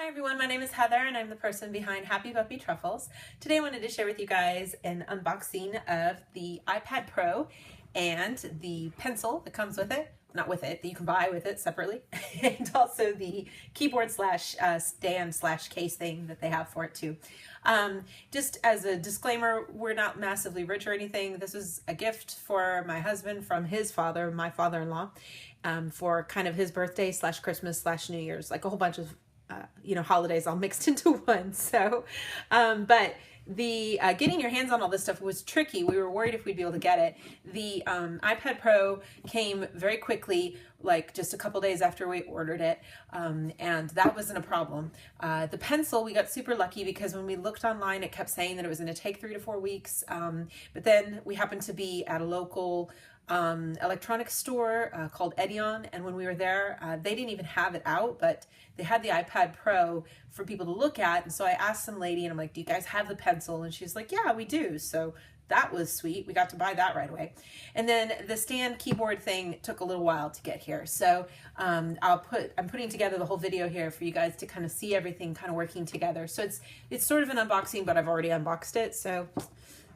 Hi everyone, my name is Heather and I'm the person behind Happy Puppy Truffles. Today I wanted to share with you guys an unboxing of the iPad Pro and the pencil that comes with it. Not with it, that you can buy with it separately. And also the keyboard slash stand slash case thing that they have for it too. Just as a disclaimer, we're not massively rich or anything. This is a gift for my husband from his father, my father-in-law, for kind of his birthday slash Christmas slash New Year's, like a whole bunch of holidays all mixed into one. So, but the getting your hands on all this stuff was tricky. We were worried if we'd be able to get it. The iPad Pro came very quickly, like just a couple days after we ordered it, and that wasn't a problem. The pencil, we got super lucky because when we looked online, it kept saying that it was going to take 3 to 4 weeks, but then we happened to be at a local electronics store called Edion, and when we were there, they didn't even have it out, but they had the iPad Pro for people to look at. And so I asked some lady, and I'm like, do you guys have the pencil? And she's like, yeah, we do. So that was sweet. We got to buy that right away. And then the stand keyboard thing took a little while to get here. So I'm putting together the whole video here for you guys to kind of see everything kind of working together. So it's sort of an unboxing, but I've already unboxed it. So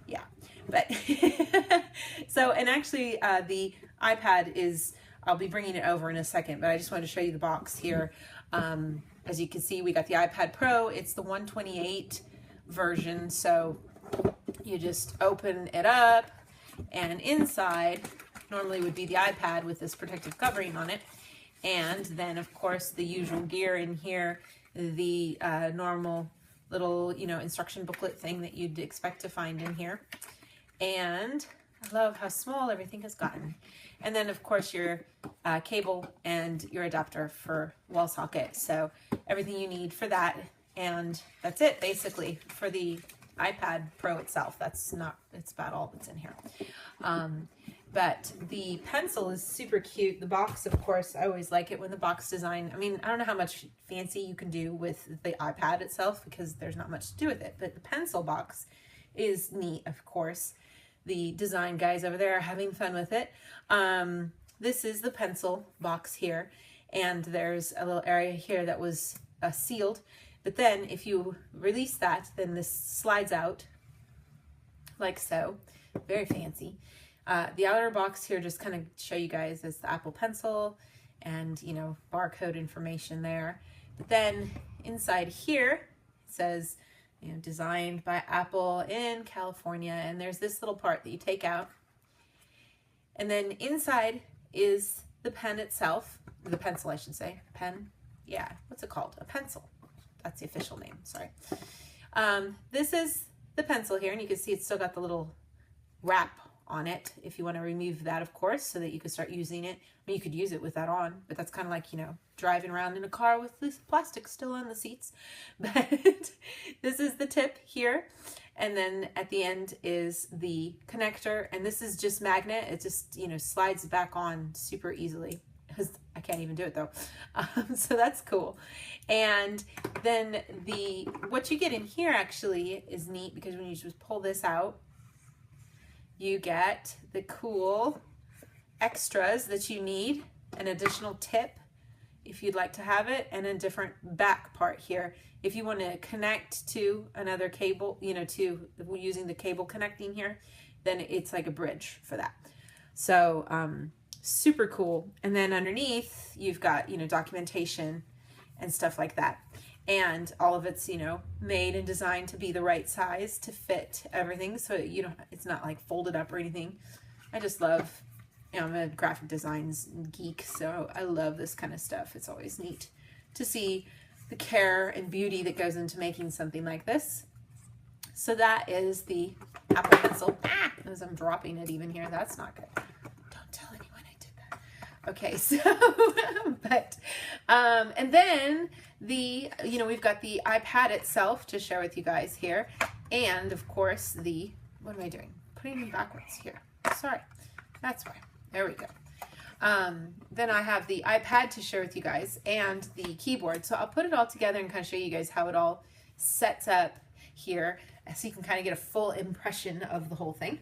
yeah, but so, and actually the iPad is, I'll be bringing it over in a second, but I just wanted to show you the box here. As you can see, we got the iPad Pro. It's the 128 version. So you just open it up, and inside normally would be the iPad with this protective covering on it. And then of course the usual gear in here, the normal little, instruction booklet thing that you'd expect to find in here. And I love how small everything has gotten. And then of course your cable and your adapter for wall socket. So everything you need for that. And that's it basically for the iPad Pro itself. It's about all that's in here. But the pencil is super cute. The box, of course, I always like it when the box design, I don't know how much fancy you can do with the iPad itself because there's not much to do with it, but the pencil box is neat, of course. The design guys over there are having fun with it. This is the pencil box here, and there's a little area here that was sealed, but then if you release that, then this slides out like so. Very fancy. The outer box here just kind of show you guys is the Apple Pencil and, barcode information there. But then inside here it says, designed by Apple in California. And there's this little part that you take out. And then inside is the pen itself, the pencil, I should say. Pen? Yeah, what's it called? A pencil. That's the official name, sorry. This is the pencil here, and you can see it's still got the little wrap on it if you want to remove that, of course, so that you can start using it. You could use it with that on, but that's kind of like, driving around in a car with this plastic still on the seats. But this is the tip here. And then at the end is the connector. And this is just magnet. It just, slides back on super easily. I can't even do it though. So that's cool. And then what you get in here actually is neat because when you just pull this out, you get the cool extras that you need, an additional tip if you'd like to have it, and a different back part here. If you want to connect to another cable, using the cable connecting here, then it's like a bridge for that. So super cool. And then underneath you've got, documentation and stuff like that. And all of it's, made and designed to be the right size to fit everything. So, it's not like folded up or anything. I just love, I'm a graphic designs geek, so I love this kind of stuff. It's always neat to see the care and beauty that goes into making something like this. So that is the Apple Pencil. As I'm dropping it even here, that's not good. Don't tell anyone I did that. Okay, so, but, and then we've got the iPad itself to share with you guys here. And of course what am I doing? Putting them backwards here. Sorry, that's why. There we go. Then I have the iPad to share with you guys and the keyboard. So I'll put it all together and kind of show you guys how it all sets up here so you can kind of get a full impression of the whole thing.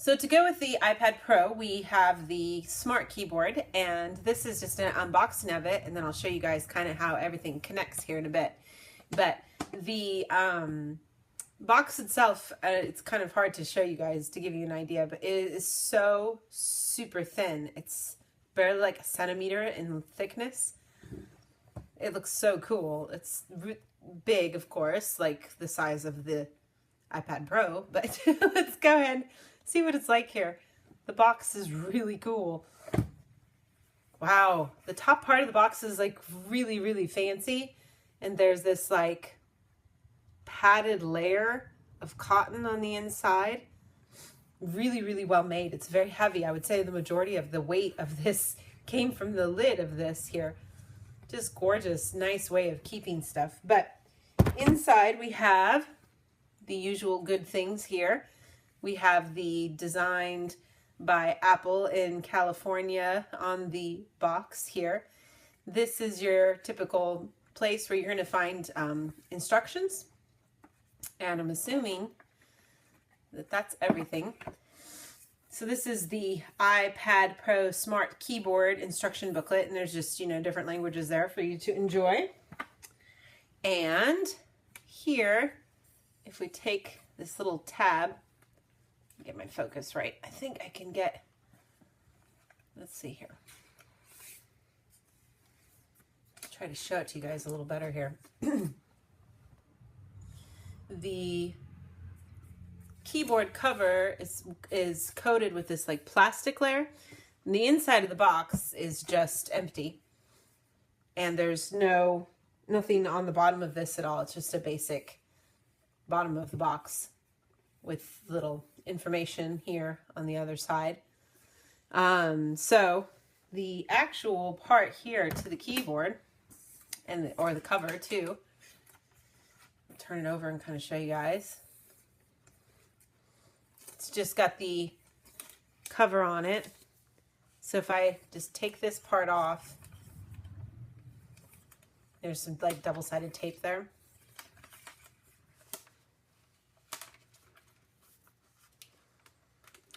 So to go with the iPad Pro, we have the Smart Keyboard, and this is just an unboxing of it, and then I'll show you guys kind of how everything connects here in a bit. But the box itself, it's kind of hard to show you guys to give you an idea, but it is so super thin. It's barely like a centimeter in thickness. It looks so cool. It's big, of course, like the size of the iPad Pro, but let's go ahead and see what it's like here. The box is really cool. Wow, the top part of the box is like really, really fancy, and there's this like padded layer of cotton on the inside. Really, really well made. It's very heavy. I would say the majority of the weight of this came from the lid of this here. Just gorgeous, nice way of keeping stuff. But inside we have the usual good things here. We have the designed by Apple in California on the box here. This is your typical place where you're going to find instructions. And I'm assuming that that's everything. So this is the iPad Pro Smart Keyboard instruction booklet, and there's just, you know, different languages there for you to enjoy. And here, if we take this little tab, get my focus right, I think I can get, let's see here. Try to show it to you guys a little better here. The keyboard cover is coated with this like plastic layer, and the inside of the box is just empty, and there's nothing on the bottom of this at all. It's just a basic bottom of the box with little information here on the other side. So the actual part here to the keyboard or the cover too, I'll turn it over and kind of show you guys. It's just got the cover on it. So if I just take this part off, there's some like double-sided tape there.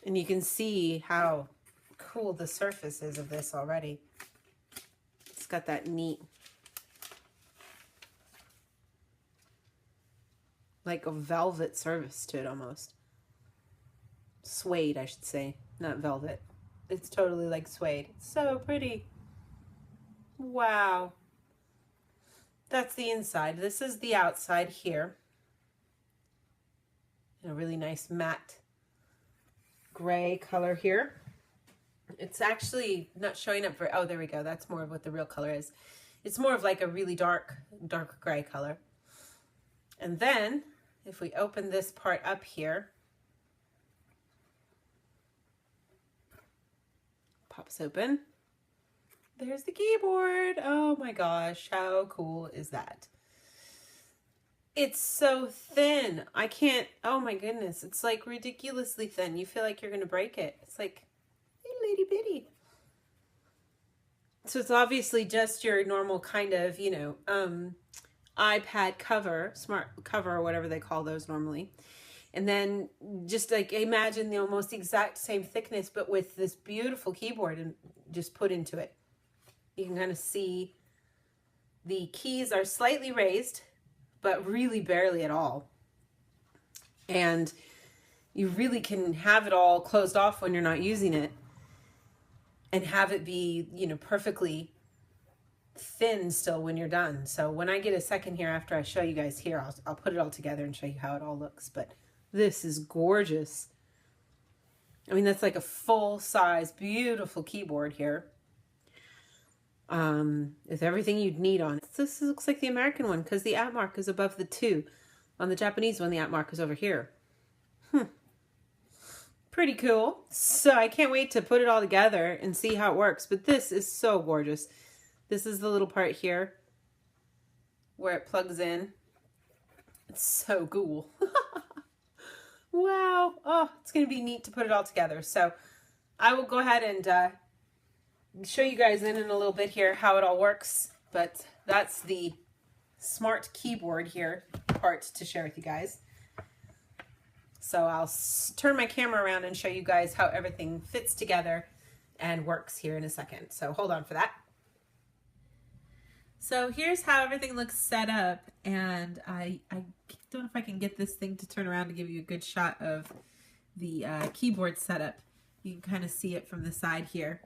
And you can see how cool the surface is of this already. It's got that neat, like a velvet surface to it almost. Suede, I should say, not velvet. It's totally like suede. It's so pretty. Wow. That's the inside. This is the outside here. A really nice matte gray color here. It's actually not showing up very, oh, there we go. That's more of what the real color is. It's more of like a really dark gray color. And then if we open this part up here, pops open. There's the keyboard. Oh my gosh, how cool is that? It's so thin. I can't, oh my goodness, it's like ridiculously thin. You feel like you're gonna break it. It's like itty bitty. So it's obviously just your normal kind of, you know, iPad cover, smart cover, or whatever they call those normally. And then just like imagine the almost exact same thickness, but with this beautiful keyboard and just put into it. You can kind of see the keys are slightly raised, but really barely at all. And you really can have it all closed off when you're not using it and have it be, you know, perfectly thin still when you're done. So when I get a second here after I show you guys here, I'll put it all together and show you how it all looks. But this is gorgeous. I mean, that's like a full-size, beautiful keyboard here. With everything you'd need on it. This looks like the American one because the @ mark is above the 2. On the Japanese one, the @ mark is over here. Pretty cool. So I can't wait to put it all together and see how it works. But this is so gorgeous. This is the little part here where it plugs in. It's so cool. Wow. Oh, it's going to be neat to put it all together. So I will go ahead and show you guys in a little bit here how it all works. But that's the smart keyboard here part to share with you guys. So I'll turn my camera around and show you guys how everything fits together and works here in a second. So hold on for that. So here's how everything looks set up, and I don't know if I can get this thing to turn around to give you a good shot of the keyboard setup. You can kind of see it from the side here.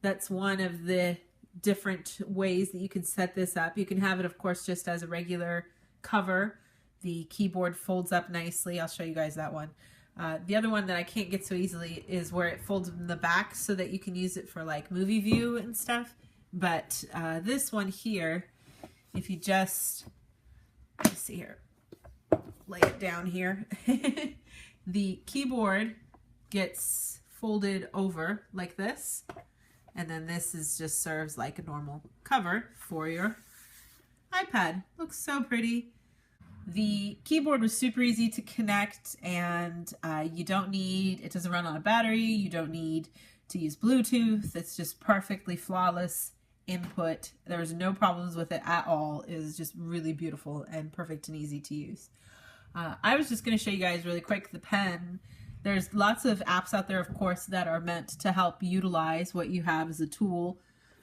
That's one of the different ways that you can set this up. You can have it, of course, just as a regular cover. The keyboard folds up nicely. I'll show you guys that one. The other one that I can't get so easily is where it folds in the back so that you can use it for like movie view and stuff. But this one here, if you just, let's see here, lay it down here, the keyboard gets folded over like this, and then this is just serves like a normal cover for your iPad. Looks so pretty. The keyboard was super easy to connect, and you don't need, it doesn't run on a battery, you don't need to use Bluetooth. It's just perfectly flawless input. There's no problems with it at all. It is just really beautiful and perfect and easy to use. I was just going to show you guys really quick the pen. There's lots of apps out there, of course, that are meant to help utilize what you have as a tool.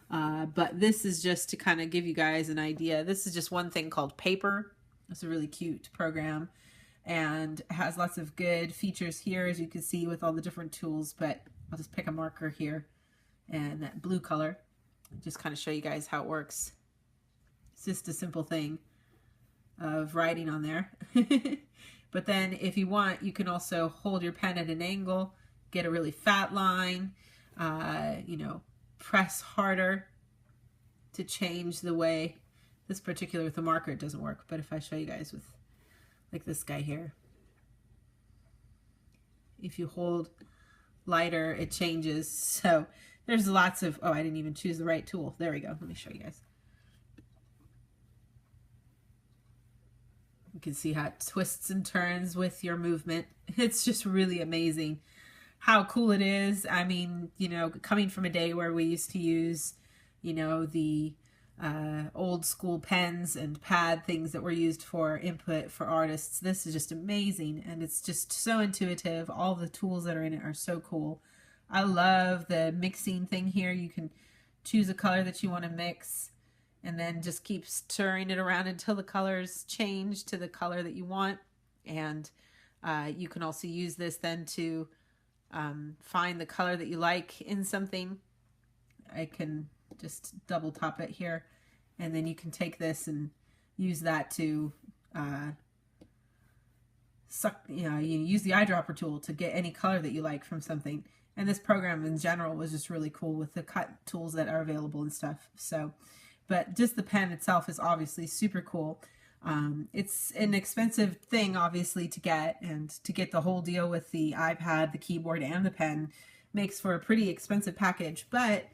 But this is just to kind of give you guys an idea. This is just one thing called Paper. It's a really cute program and has lots of good features here, as you can see, with all the different tools. But I'll just pick a marker here and that blue color. Just kind of show you guys how it works. It's just a simple thing of writing on there. But then if you want, you can also hold your pen at an angle, get a really fat line, you know, press harder to change the way. This particular with the marker, it doesn't work, but if I show you guys with like this guy here, if you hold lighter, it changes. So there's lots of, oh, I didn't even choose the right tool. There we go. Let me show you guys. You can see how it twists and turns with your movement. It's just really amazing how cool it is. I mean, you know, coming from a day where we used to use, you know, the old school pens and pad things that were used for input for artists, this is just amazing, and it's just so intuitive. All the tools that are in it are so cool. I love the mixing thing here. You can choose a color that you want to mix and then just keep stirring it around until the colors change to the color that you want. And you can also use this then to find the color that you like in something. I can just double top it here, and then you can take this and use that to you use the eyedropper tool to get any color that you like from something. And this program in general was just really cool with the cut tools that are available and stuff. So, but just the pen itself is obviously super cool. It's an expensive thing, obviously, to get, and to get the whole deal with the iPad, the keyboard, and the pen makes for a pretty expensive package. But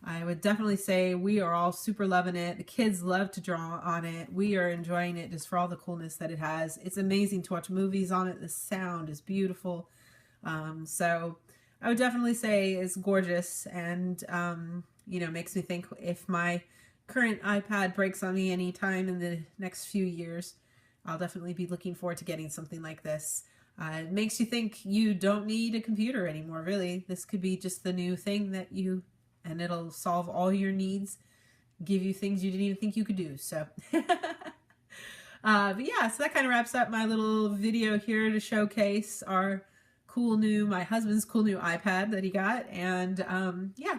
I would definitely say we are all super loving it. The kids love to draw on it. We are enjoying it just for all the coolness that it has. It's amazing to watch movies on it. The sound is beautiful. So I would definitely say it's gorgeous, and you know, makes me think if my current iPad breaks on me anytime in the next few years, I'll definitely be looking forward to getting something like this. It makes you think you don't need a computer anymore, really. This could be just the new thing that you, and it'll solve all your needs, give you things you didn't even think you could do. So, but yeah, so that kind of wraps up my little video here to showcase our my husband's cool new iPad that he got. And yeah,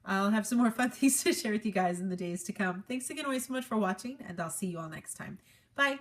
I'll have some more fun things to share with you guys in the days to come. Thanks again always so much for watching, and I'll see you all next time. Bye.